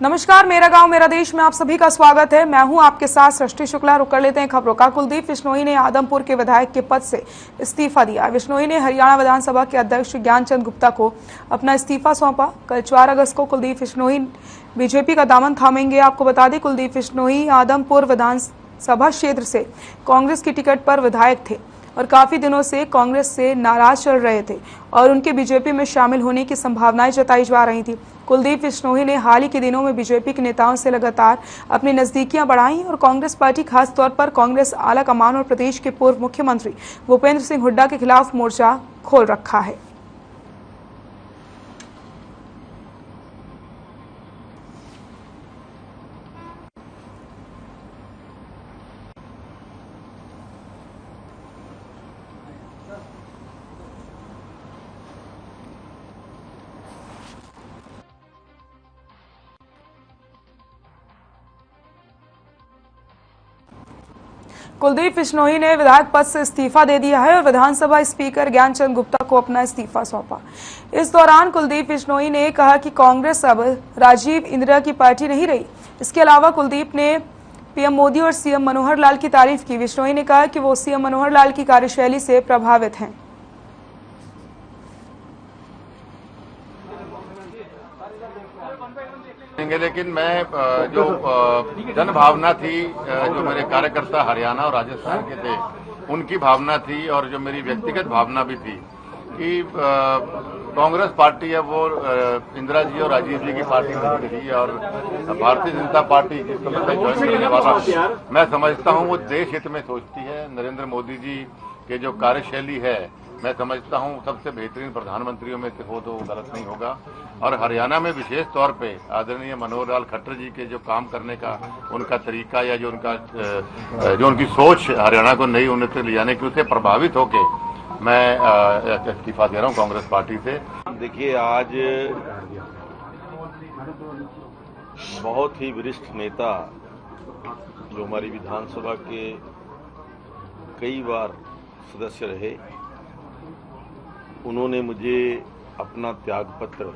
नमस्कार, मेरा गांव मेरा देश में आप सभी का स्वागत है। मैं हूं आपके साथ सृष्टि शुक्ला। रुक कर लेते हैं खबरों का। कुलदीप बिश्नोई ने आदमपुर के विधायक के पद से इस्तीफा दिया। बिश्नोई ने हरियाणा विधानसभा के अध्यक्ष ज्ञानचंद गुप्ता को अपना इस्तीफा सौंपा। कल 4 अगस्त को कुलदीप बिश्नोई बीजेपी का दामन थामेंगे। आपको बता दें, कुलदीप बिश्नोई आदमपुर विधानसभा क्षेत्र से कांग्रेस की टिकट पर विधायक थे और काफी दिनों से कांग्रेस से नाराज चल रहे थे और उनके बीजेपी में शामिल होने की संभावनाएं जताई जा रही थी। कुलदीप बिश्नोई ने हाल ही के दिनों में बीजेपी के नेताओं से लगातार अपनी नजदीकियां बढ़ाई और कांग्रेस पार्टी, खास तौर पर कांग्रेस आला कमान और प्रदेश के पूर्व मुख्यमंत्री भूपेंद्र सिंह हुड्डा के खिलाफ मोर्चा खोल रखा है। कुलदीप बिश्नोई ने विधायक पद से इस्तीफा दे दिया है और विधानसभा स्पीकर ज्ञानचंद गुप्ता को अपना इस्तीफा सौंपा। इस दौरान कुलदीप बिश्नोई ने कहा कि कांग्रेस अब राजीव इंदिरा की पार्टी नहीं रही। इसके अलावा कुलदीप ने पीएम मोदी और सीएम मनोहर लाल की तारीफ की। बिश्नोई ने कहा कि वो सीएम मनोहर लाल की कार्यशैली से प्रभावित हैं। लेकिन मैं जो जन भावना थी, जो मेरे कार्यकर्ता हरियाणा और राजस्थान के थे, उनकी भावना थी और जो मेरी व्यक्तिगत भावना भी थी कि कांग्रेस पार्टी है वो इंदिरा जी और राजीव जी की पार्टी नहीं थी और भारतीय जनता पार्टी जिसको मैं ज्वाइन करने वाला मैं समझता हूँ वो देश हित में सोचती है। नरेंद्र मोदी जी के जो कार्यशैली है, मैं समझता हूं सबसे बेहतरीन प्रधानमंत्रियों में से हो तो गलत नहीं होगा। और हरियाणा में विशेष तौर पे आदरणीय मनोहर लाल खट्टर जी के जो काम करने का उनका तरीका या जो उनकी सोच हरियाणा को नई उन्नति ले जाने की, उससे प्रभावित होके मैं इस्तीफा दे रहा हूं कांग्रेस पार्टी से। देखिए, आज बहुत ही वरिष्ठ नेता जो हमारी विधानसभा के कई बार सदस्य रहे, उन्होंने मुझे अपना त्यागपत्र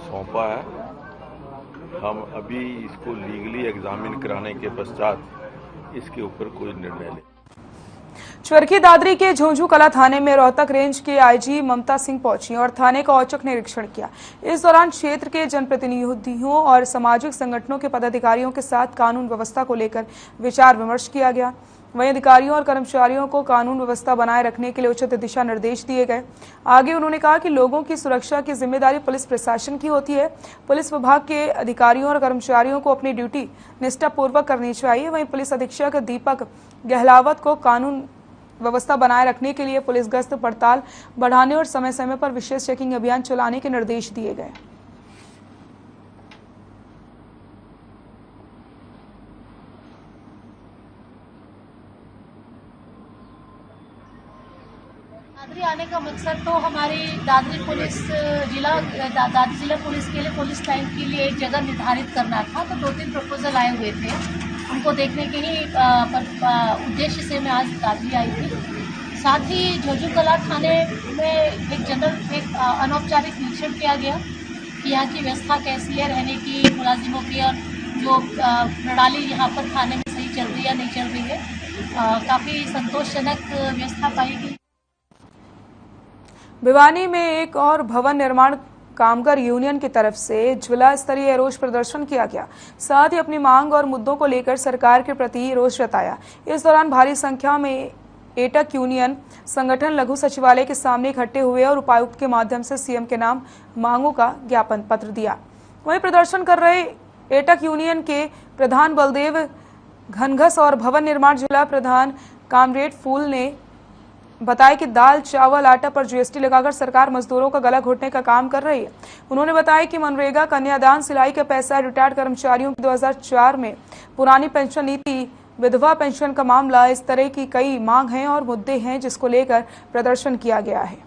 सौंपा है। हम अभी इसको लीगली एग्जामिन कराने के पश्चात इसके ऊपर कोई निर्णय लें। चरखी दादरी के झुंझुनू कला थाने में रोहतक रेंज के आईजी ममता सिंह पहुंची और थाने का औचक निरीक्षण किया। इस दौरान क्षेत्र के जनप्रतिनिधियों और सामाजिक संगठनों के पदाधिकारियों के साथ कानून व्यवस्था को लेकर विचार विमर्श किया गया। वहीं अधिकारियों और कर्मचारियों को कानून व्यवस्था बनाए रखने के लिए उचित दिशा निर्देश दिए गए। आगे उन्होंने कहा कि लोगों की सुरक्षा की जिम्मेदारी पुलिस प्रशासन की होती है। पुलिस विभाग के अधिकारियों और कर्मचारियों को अपनी ड्यूटी निष्ठापूर्वक करनी चाहिए। वहीं पुलिस अधीक्षक दीपक गहलावत को कानून व्यवस्था बनाए रखने के लिए पुलिस गश्त पड़ताल बढ़ाने और समय समय पर विशेष चेकिंग अभियान चलाने के निर्देश दिए गए। दादरी आने का मकसद तो हमारी दादरी जिला पुलिस के लिए पुलिस लाइन के लिए एक जगह निर्धारित करना था। तो 2-3 प्रपोजल आए हुए थे, उनको देखने के ही उद्देश्य से मैं आज दादरी आई थी। साथ ही झुंझुनू कला थाने में एक अनौपचारिक निरीक्षण किया गया कि यहाँ की व्यवस्था कैसी है, रहने की, मुलाजिमों की, और जो प्रणाली यहाँ पर थाने में सही चल रही है या नहीं चल रही है। काफ़ी संतोषजनक व्यवस्था पाई गई। भिवानी में एक और भवन निर्माण कामगार यूनियन की तरफ से जिला स्तरीय रोष प्रदर्शन किया गया। साथ ही अपनी मांग और मुद्दों को लेकर सरकार के प्रति रोष जताया। इस दौरान भारी संख्या में एटक यूनियन संगठन लघु सचिवालय के सामने इकट्ठे हुए और उपायुक्त के माध्यम से सीएम के नाम मांगों का ज्ञापन पत्र दिया। वहीं प्रदर्शन कर रहे एटक यूनियन के प्रधान बलदेव घनघस और भवन निर्माण जिला प्रधान कामरेड फूल ने बताया कि दाल, चावल, आटा पर जीएसटी लगाकर सरकार मजदूरों का गला घोटने का काम कर रही है। उन्होंने बताया कि मनरेगा, कन्यादान, सिलाई का पैसा, रिटायर्ड कर्मचारियों की 2004 में पुरानी पेंशन नीति, विधवा पेंशन का मामला, इस तरह की कई मांग हैं और मुद्दे हैं जिसको लेकर प्रदर्शन किया गया है।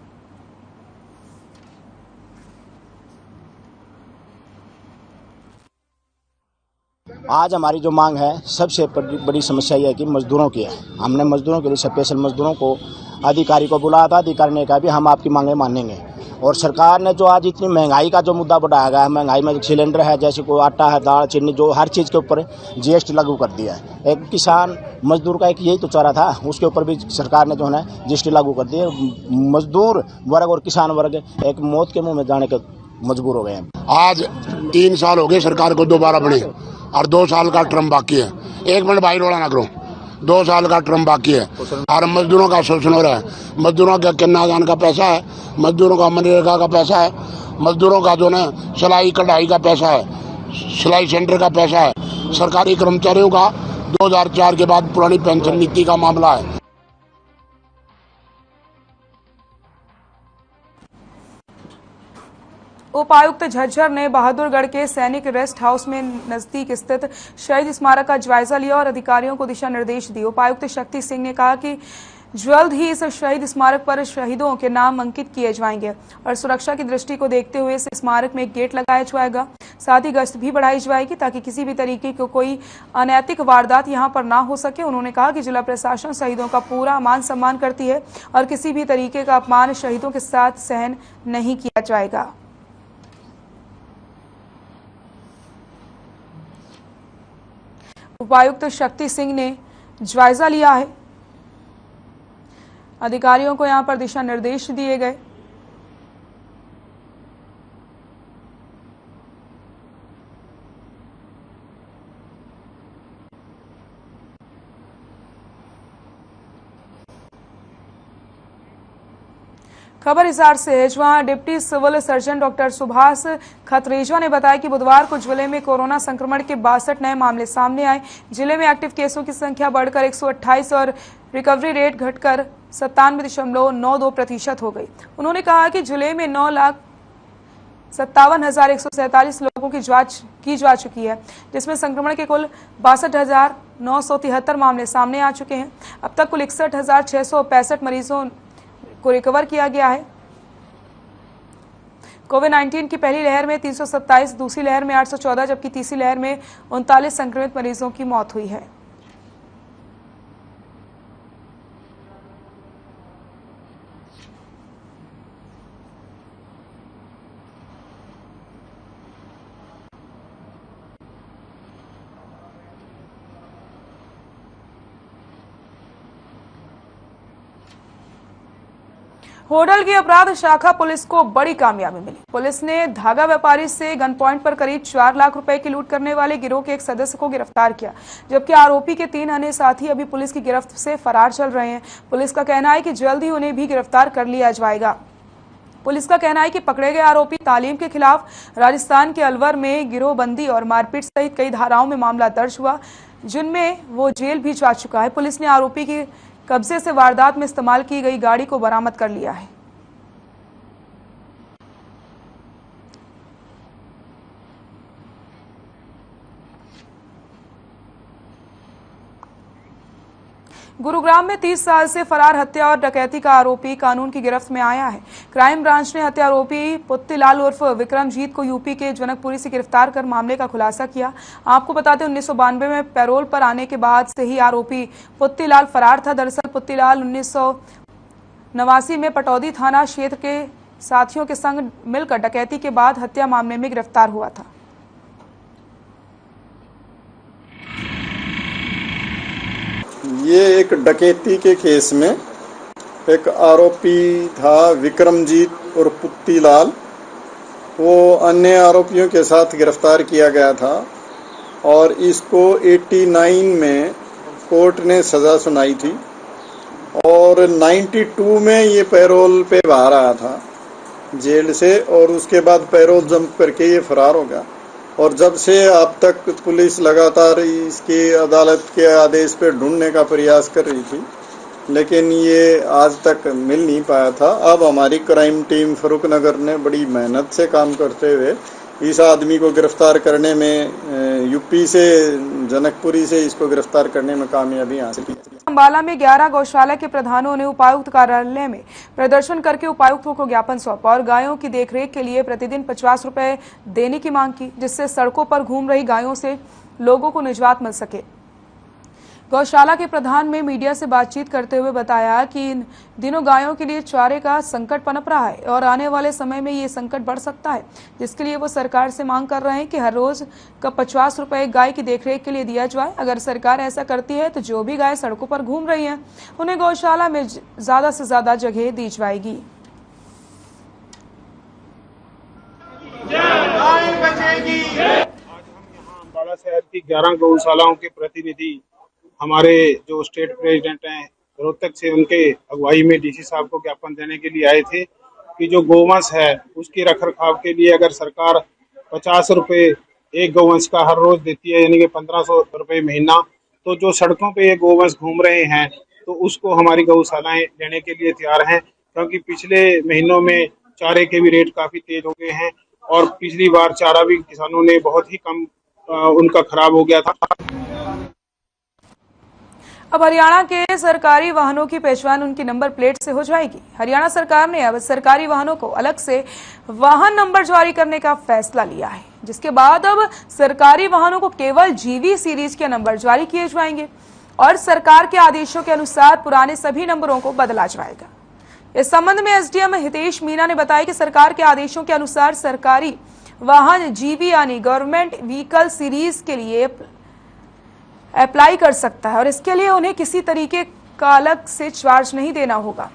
आज हमारी जो मांग है, सबसे बड़ी समस्या यह है कि मजदूरों की है। हमने मजदूरों के लिए स्पेशल मजदूरों को अधिकारी को बुलाया था। अधिकारी ने कहा भी हम आपकी मांगें मानेंगे और सरकार ने जो आज इतनी महंगाई का जो मुद्दा बढ़ाया गया है, महंगाई में जो सिलेंडर है, जैसे कोई आटा है, दाल, चीनी, जो हर चीज़ के ऊपर जीएसटी लागू कर दिया है। एक किसान मजदूर का एक यही तो चारा था, उसके ऊपर भी सरकार ने जो है ना जीएसटी लागू कर दी है। मजदूर वर्ग और किसान वर्ग एक मौत के मुंह में जाने के मजबूर हो गए हैं। आज 3 साल हो गए सरकार को दोबारा बने और 2 साल का टर्म बाकी है। 1 मिनट भाई रोड़ा ना करो, 2 साल का टर्म बाकी है और मजदूरों का शोषण हो रहा है। मजदूरों का कन्यादान का पैसा है, मजदूरों का मनरेगा का पैसा है, मजदूरों का जो ना सिलाई कढ़ाई का पैसा है, सिलाई सेंटर का पैसा है, सरकारी कर्मचारियों का 2004 के बाद पुरानी पेंशन नीति का मामला है। उपायुक्त झज्जर ने बहादुरगढ़ के सैनिक रेस्ट हाउस में नजदीक स्थित शहीद स्मारक का जायजा लिया और अधिकारियों को दिशा निर्देश दिए। उपायुक्त शक्ति सिंह ने कहा कि जल्द ही इस शहीद स्मारक पर शहीदों के नाम अंकित किए जाएंगे और सुरक्षा की दृष्टि को देखते हुए इस स्मारक में एक गेट लगाया जाएगा। साथ ही गश्त भी बढ़ाई जाएगी ताकि किसी भी तरीके की कोई अनैतिक वारदात यहां पर ना हो सके। उन्होंने कहा कि जिला प्रशासन शहीदों का पूरा मान सम्मान करती है और किसी भी तरीके का अपमान शहीदों के साथ सहन नहीं किया जाएगा। उपायुक्त शक्ति सिंह ने जायजा लिया है, अधिकारियों को यहां पर दिशा निर्देश दिए गए। खबर हिसार से है, जहां deputy civil surgeon doctor Subhash Khatreja ने बताया कि बुधवार को जिले में कोरोना संक्रमण के 62 नए मामले सामने आए। जिले में एक्टिव केसों की संख्या बढ़कर 128 और रिकवरी रेट घटकर 97.92% हो गई। उन्होंने कहा कि जिले में 9,57,147 लोगों की जांच की जा चुकी है, जिसमें संक्रमण के कुल 62,973 मामले सामने आ चुके हैं। अब तक कुल 61,665 मरीजों को रिकवर किया गया है। कोविड-19 की पहली लहर में 327, दूसरी लहर में 814, जबकि तीसरी लहर में 39 संक्रमित मरीजों की मौत हुई है। होडल की अपराध शाखा पुलिस को बड़ी कामयाबी मिली। पुलिस ने धागा व्यापारी से गन पॉइंट पर करीब 4 लाख रुपए की लूट करने वाले गिरोह के एक सदस्य को गिरफ्तार किया, जबकि आरोपी के 3 अन्य साथी अभी पुलिस की गिरफ्त से फरार चल रहे हैं। पुलिस का कहना है कि जल्द ही उन्हें भी गिरफ्तार कर लिया जाएगा। पुलिस का कहना है कि पकड़े गए आरोपी तालीम के खिलाफ राजस्थान के अलवर में गिरोहबंदी और मारपीट सहित कई धाराओं में मामला दर्ज हुआ, जिनमें वो जेल भी जा चुका है। पुलिस ने आरोपी की कब्जे से वारदात में इस्तेमाल की गई गाड़ी को बरामद कर लिया है। गुरुग्राम में 30 साल से फरार हत्या और डकैती का आरोपी कानून की गिरफ्त में आया है। क्राइम ब्रांच ने हत्या आरोपी पुत्तीलाल उर्फ विक्रमजीत को यूपी के जनकपुरी से गिरफ्तार कर मामले का खुलासा किया। आपको बता दें, 1992 में पैरोल पर आने के बाद से ही आरोपी पुत्तीलाल फरार था। दरअसल पुत्तीलाल 1989 में पटौदी थाना क्षेत्र के साथियों के संग मिलकर डकैती के बाद हत्या मामले में गिरफ्तार हुआ था। ये एक डकैती के केस में एक आरोपी था विक्रमजीत और पुत्तीलाल, वो अन्य आरोपियों के साथ गिरफ्तार किया गया था और इसको 89 में कोर्ट ने सजा सुनाई थी और 92 में ये पैरोल पे बाहर आया था जेल से और उसके बाद पैरोल जंप करके ये फरार हो गया। और जब से अब तक पुलिस लगातार इसकी अदालत के आदेश पे ढूंढने का प्रयास कर रही थी, लेकिन ये आज तक मिल नहीं पाया था। अब हमारी क्राइम टीम फरूखनगर ने बड़ी मेहनत से काम करते हुए इस आदमी को गिरफ्तार करने में यूपी से जनकपुरी से इसको गिरफ्तार करने में कामयाबी हासिल की। अंबाला में 11 गौशाला के प्रधानों ने उपायुक्त कार्यालय में प्रदर्शन करके उपायुक्तों को ज्ञापन सौंपा और गायों की देखरेख के लिए प्रतिदिन 50 रुपए देने की मांग की, जिससे सड़कों पर घूम रही गायों से लोगों को निजात मिल सके। गौशाला के प्रधान ने मीडिया से बातचीत करते हुए बताया कि इन दिनों गायों के लिए चारे का संकट पनप रहा है और आने वाले समय में ये संकट बढ़ सकता है, जिसके लिए वो सरकार से मांग कर रहे हैं कि हर रोज का 50 रुपए गाय की देखरेख के लिए दिया जाए। अगर सरकार ऐसा करती है तो जो भी गाय सड़कों पर घूम रही हैं उन्हें गौशाला में ज्यादा से ज्यादा जगह दी जाएगी। अम्बाला शहर की 11 गौशालाओं के प्रतिनिधि हमारे जो स्टेट प्रेसिडेंट हैं रोहतक से, उनके अगुवाई में डीसी साहब को ज्ञापन देने के लिए आए थे कि जो गौवंश है उसकी रखरखाव के लिए अगर सरकार 50 रुपए एक गौवंश का हर रोज देती है, यानी कि 1500 रुपए महीना, तो जो सड़कों पे ये गौवंश घूम रहे हैं तो उसको हमारी गौशालाएं लेने के लिए तैयार हैं, क्योंकि पिछले महीनों में चारे के भी रेट काफी तेज हो गए हैं और पिछली बार चारा भी किसानों ने बहुत ही कम उनका खराब हो गया था। अब हरियाणा के सरकारी वाहनों की पहचान उनकी नंबर प्लेट से हो जाएगी। हरियाणा सरकार ने अब सरकारी वाहनों को अलग से वाहन नंबर जारी करने का फैसला लिया है, जिसके बाद अब सरकारी वाहनों को केवल जीवी सीरीज के नंबर जारी किए जाएंगे और सरकार के आदेशों के अनुसार पुराने सभी नंबरों को बदला जाएगा। इस संबंध में एसडीएम हितेश मीना ने बताया कि सरकार के आदेशों के अनुसार सरकारी वाहन जीवी यानी गवर्नमेंट व्हीकल सीरीज के लिए अप्लाई कर सकता है और इसके लिए उन्हें किसी तरीके का अलग से चार्ज नहीं देना होगा।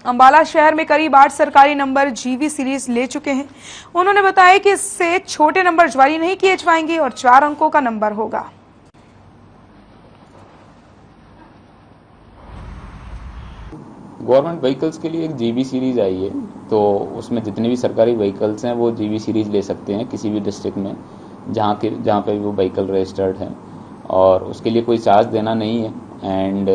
अंबाला शहर में करीब 8 सरकारी नंबर जीवी सीरीज ले चुके हैं। उन्होंने बताया कि इससे छोटे नंबर जारी नहीं किए जाएंगे और 4 अंकों का नंबर होगा। गवर्नमेंट व्हीकल्स के लिए एक जीवी सीरीज आई है, तो उसमें जितने भी सरकारी व्हीकल्स हैं वो जीवी सीरीज ले सकते हैं किसी भी डिस्ट्रिक्ट में जहाँ पे वो व्हीकल रजिस्टर्ड है और उसके लिए कोई चार्ज देना नहीं है। एंड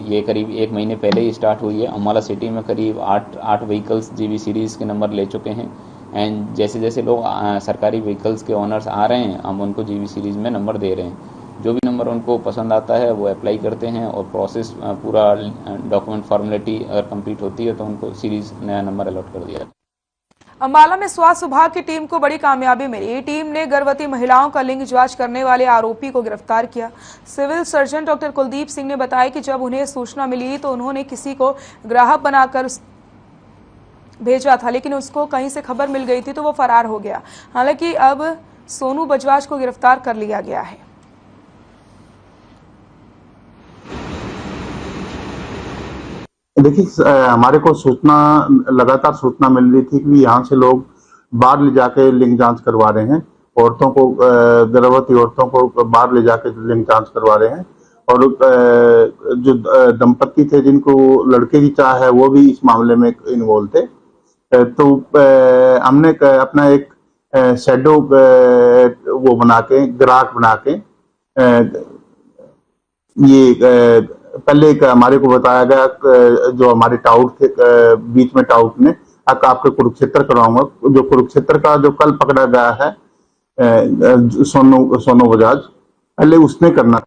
ये करीब 1 महीने पहले ही स्टार्ट हुई है। अम्बाला सिटी में करीब 8 व्हीकल्स जीवी सीरीज के नंबर ले चुके हैं एंड जैसे जैसे लोग सरकारी व्हीकल्स के ओनर्स आ रहे हैं हम उनको जीवी सीरीज में नंबर दे रहे हैं। जो भी नंबर उनको पसंद आता है वो अप्लाई करते हैं और प्रोसेस पूरा डॉक्यूमेंट फॉर्मेलिटी अगर कंप्लीट होती है तो उनको सीरीज नया नंबर अलॉट कर दिया जाता है। अंबाला में स्वास्थ्य विभाग की टीम को बड़ी कामयाबी मिली। टीम ने गर्भवती महिलाओं का लिंग जांच करने वाले आरोपी को गिरफ्तार किया। Civil surgeon doctor Kuldeep Singh ने बताया कि जब उन्हें सूचना मिली तो उन्होंने किसी को ग्राहक बनाकर भेजा था, लेकिन उसको कहीं से खबर मिल गई थी तो वो फरार हो गया। हालांकि अब सोनू बजाज को गिरफ्तार कर लिया गया है। देखिए, हमारे को लगातार सूचना मिल रही थी कि यहाँ से लोग बाहर ले जाके लिंग जांच करवा रहे हैं। औरतों को, गर्भवती औरतों को बाहर ले जाके लिंग जांच करवा रहे हैं और जो दंपत्ति थे जिनको लड़के की चाह है वो भी इस मामले में इन्वॉल्व थे। तो हमने अपना एक शैडो वो बना के, ग्राहक बना के, ये पहले एक हमारे को बताया गया, जो हमारे टाउट थे, बीच में टाउट ने आपके कुरुक्षेत्र करवाऊंगा। जो कुरुक्षेत्र का जो कल पकड़ा गया है सोनू बजाज, पहले उसने करना।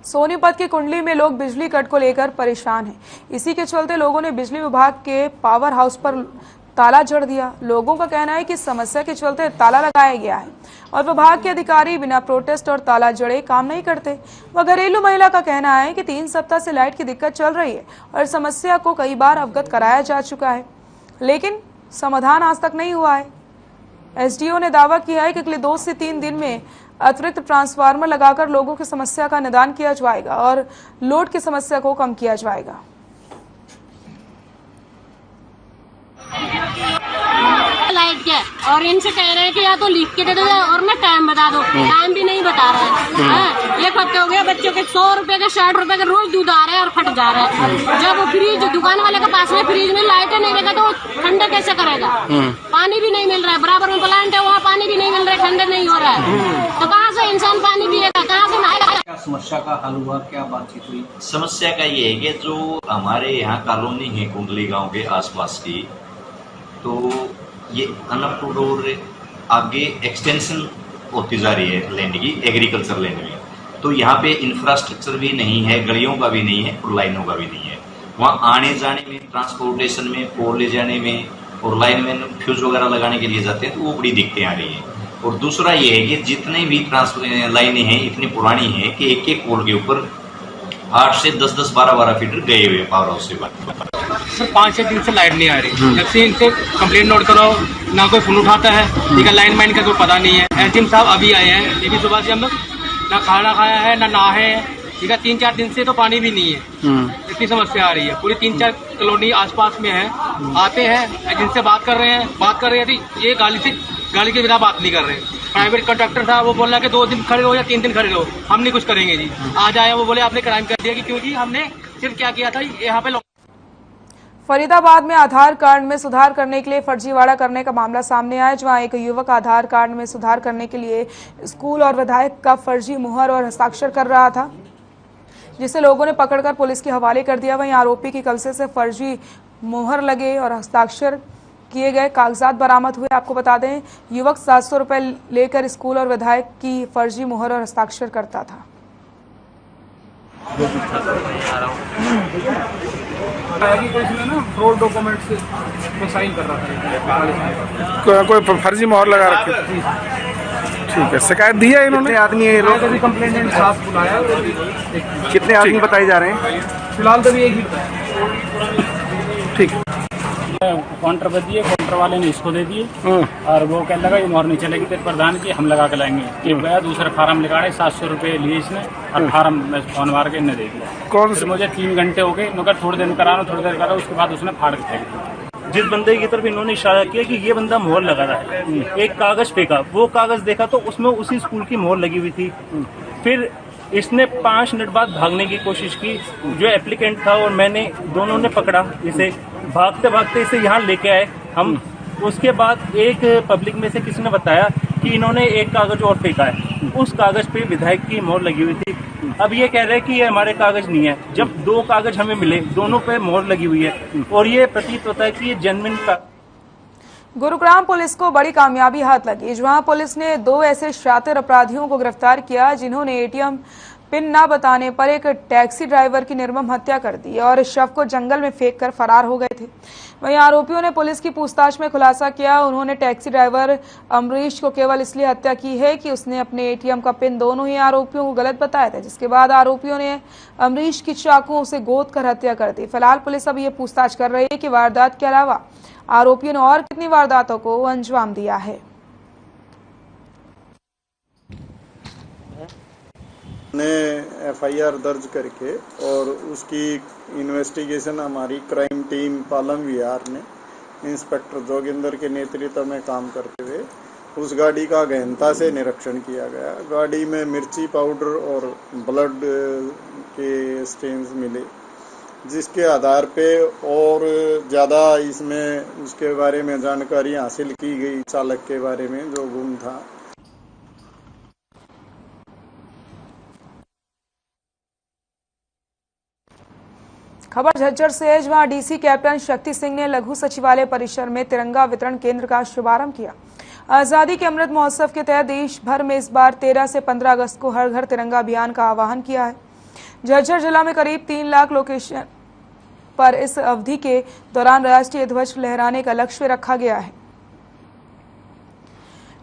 सोनीपत की कुंडली में लोग बिजली कट को लेकर परेशान हैं। इसी के चलते लोगों ने बिजली विभाग के पावर हाउस पर ताला जड़ दिया। लोगों का कहना है कि समस्या के चलते ताला लगाया गया है और विभाग के अधिकारी बिना प्रोटेस्ट और ताला जड़े काम नहीं करते। वह घरेलू महिला का कहना है कि 3 सप्ताह से लाइट की दिक्कत चल रही है और समस्या को कई बार अवगत कराया जा चुका है, लेकिन समाधान आज तक नहीं हुआ है। एसडीओ ने दावा किया है कि अगले 2 से 3 दिन में अतिरिक्त ट्रांसफार्मर लगाकर लोगों की समस्या का निदान किया जाएगा और लोड की समस्या को कम किया जाएगा। लाइट क्या और इनसे कह रहे हैं कि या तो लिख के दे दो और ना टाइम बता दो। टाइम भी नहीं बता रहे हैं। 1 हफ्ते हो गया, बच्चों के 100 रुपए के 60 रुपए के रोज दूध आ रहे हैं और फट जा रहे हैं। जब वो फ्रिज दुकान वाले के पास में फ्रिज में लाइट नहीं रहेगा तो ठंडा कैसे करेगा? पानी भी नहीं मिल रहा है, बराबर में प्लांट है वहाँ पानी भी नहीं मिल रहा है, ठंडा नहीं हो रहा है, तो कहाँ से इंसान पानी पिएगा, कहाँ से नहाएगा? क्या समस्या का हल हुआ, क्या बातचीत हुई? समस्या का ये है कि जो हमारे यहाँ कॉलोनी है कुंडली गांव के आसपास की, तो ये अनअप्रूव्ड और आगे एक्सटेंशन होती जा रही है लैंड की, एग्रीकल्चर लैंड में। तो यहाँ पे इंफ्रास्ट्रक्चर भी नहीं है, गलियों का भी नहीं है और लाइनों का भी नहीं है। वहाँ आने जाने में, ट्रांसपोर्टेशन में, पोल ले जाने में और लाइन में फ्यूज वगैरह लगाने के लिए जाते हैं तो वो बड़ी दिक्कतें आ रही है। और दूसरा ये है कि जितनी भी लाइनें हैं इतनी पुरानी है कि एक एक पोल के ऊपर 8 से 10-10, 12-12 फीट गए हुए पावर हाउस से बाहर। सर 5-6 दिन से लाइट नहीं आ रही। जब से इनसे कंप्लेंट नोट करो ना कोई फोन उठाता है, ठीक है, लाइन मैन का कोई पता नहीं है। एसडीएम साहब अभी आए हैं, लेकिन सुबह से हम लोग ना खाना खाया है ना नहाए हैं, ठीक है। 3-4 दिन से तो पानी भी नहीं है। इतनी समस्या आ रही है। पूरी 3-4 कॉलोनी आसपास में है। आते हैं जिनसे बात कर रहे थे ये गाड़ी के बिना बात नहीं कर रहे। प्राइवेट कॉन्ट्रैक्टर था, वो बोल रहा है कि 2 दिन खड़े रहो या 3 दिन खड़े रहो, हम नहीं कुछ करेंगे जी। आज आए वो बोले आपने क्राइम कर दिया कि क्यों जी, हमने सिर्फ क्या किया था यहाँ पे। फरीदाबाद में आधार कार्ड में सुधार करने के लिए फर्जीवाड़ा करने का मामला सामने आया, जहां एक युवक आधार कार्ड में सुधार करने के लिए स्कूल और विधायक का फर्जी मुहर और हस्ताक्षर कर रहा था, जिसे लोगों ने पकड़कर पुलिस के हवाले कर दिया। वहीं आरोपी की कब्जे से फर्जी मुहर लगे और हस्ताक्षर किए गए कागजात बरामद हुए। आपको बता दें, युवक 700 रुपए लेकर स्कूल और विधायक की फर्जी मुहर और हस्ताक्षर करता था। फ्रॉड डॉक्यूमेंट से तो साइन कर रहा था, कोई फर्जी मोहर लगा रखी। ठीक है, शिकायत दी है इन्होंने? आदमी है लोग अभी कंप्लेंट साफ बुलाया। कितने आदमी बताए जा रहे हैं? फिलहाल तो भी एक ही। ठीक, काउंटर पे दिए, काउंटर वाले ने इसको दे दिए और वो कहने लगा ये मोहर नहीं चलेगी तेरे प्रधान की, हम लगा के लाएंगे। ये गया दूसरा फार्म लिखा 700 रुपए लिए इसने और फार्म में फोन मार के इन्हें दे दिया। कौन से? मुझे 3 घंटे हो गए, मगर थोड़ी देर करा, उसके बाद उसने फाड़ के फेंक दिया। जिस बंदे की तरफ इन्होंने इशारा किया कि ये बंदा मोहर लगा रहा है, एक कागज फेंका, वो कागज देखा तो उसमें उसी स्कूल की मोहर लगी हुई थी। फिर इसने 5 मिनट बाद भागने की कोशिश की, जो एप्लीकेंट था और मैंने दोनों ने पकड़ा इसे। भागते भागते इसे यहाँ लेके आए हम। उसके बाद एक पब्लिक में से किसी ने बताया कि इन्होंने एक कागज और फेंका है, उस कागज पे विधायक की मोहर लगी हुई थी। अब ये कह रहे हैं कि ये हमारे कागज नहीं है, जब 2 कागज हमें मिले, दोनों पे मोहर लगी हुई है और ये प्रतीत होता है कि ये जेन्युइन का। गुरुग्राम पुलिस को बड़ी कामयाबी हाथ लगी, जहां पुलिस ने 2 ऐसे शातिर अपराधियों को गिरफ्तार किया जिन्होंने एटीएम पिन न बताने पर एक टैक्सी ड्राइवर की निर्मम हत्या कर दी और शव को जंगल में फेंककर फरार हो गए थे। वहीं आरोपियों ने पुलिस की पूछताछ में खुलासा किया, उन्होंने टैक्सी ड्राइवर अमरीश को केवल इसलिए हत्या की है कि उसने अपने एटीएम का पिन दोनों ही आरोपियों को गलत बताया था, जिसके बाद आरोपियों ने अमरीश की चाकुओं से गोद कर हत्या कर दी। फिलहाल पुलिस अब ये पूछताछ कर रही है कि वारदात के अलावा आरोपियों ने और कितनी वारदातों को अंजाम दिया है। ने एफआईआर दर्ज करके और उसकी इन्वेस्टिगेशन हमारी क्राइम टीम पालम विहार ने इंस्पेक्टर जोगिंदर के नेतृत्व में काम करते हुए उस गाड़ी का गहनता से निरीक्षण किया गया। गाड़ी में मिर्ची पाउडर और ब्लड के स्टेन्स मिले, जिसके आधार पे और ज़्यादा इसमें उसके बारे में जानकारी हासिल की गई, चालक के बारे में जो गुम था। खबर झज्जर से है, जहां डीसी कैप्टन शक्ति सिंह ने लघु सचिवालय परिसर में तिरंगा वितरण केंद्र का शुभारंभ किया। आजादी के अमृत महोत्सव के तहत देश भर में इस बार 13 से 15 अगस्त को हर घर तिरंगा अभियान का आह्वान किया है। झज्जर जिला में करीब 3 लाख लोकेशन पर इस अवधि के दौरान राष्ट्रीय ध्वज लहराने का लक्ष्य रखा गया है।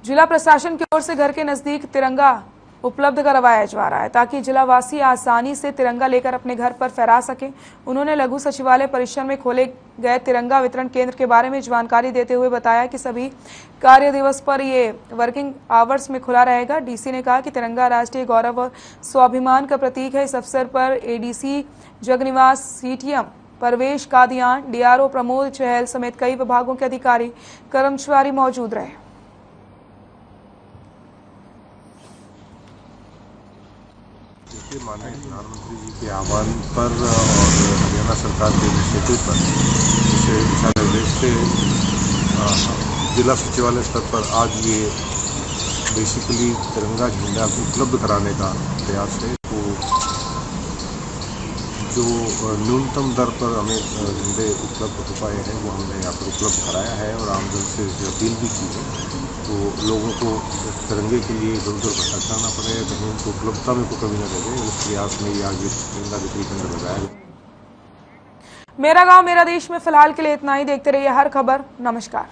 जिला प्रशासन की ओर से घर के नजदीक तिरंगा उपलब्ध करवाया जा रहा है, ताकि जिलावासी आसानी से तिरंगा लेकर अपने घर पर फहरा सकें। उन्होंने लघु सचिवालय परिसर में खोले गए तिरंगा वितरण केंद्र के बारे में जानकारी देते हुए बताया कि सभी कार्य दिवस पर ये वर्किंग आवर्स में खुला रहेगा। डीसी ने कहा कि तिरंगा राष्ट्रीय गौरव और स्वाभिमान का प्रतीक है। इस अवसर पर एडीसी जगनिवास, सीटीएम परवेश कादियान, डीआरओ प्रमोद चहल समेत कई विभागों के अधिकारी कर्मचारी मौजूद रहे। माननीय प्रधानमंत्री जी के आह्वान पर और हरियाणा सरकार के इनिशिएटिव पर इसे दिशा निर्देश से जिला सचिवालय स्तर पर आज ये बेसिकली तिरंगा झंडा उपलब्ध कराने का प्रयास है। तो जो न्यूनतम दर पर हमें झंडे उपलब्ध हो पाए हैं वो हमने यहाँ पर उपलब्ध कराया है और आमजन से अपील भी की है, तो लोगों को तिरंगे के लिए इधर उधर भटकना ना पड़े, कहीं उनको उपलब्धता में कोई कमी न रहे, उस प्रयास में ये आगे तिरंगा बिक्री केंद्र लगाया गया। मेरा गांव मेरा देश में फिलहाल के लिए इतना ही। देखते रहिए हर खबर। नमस्कार।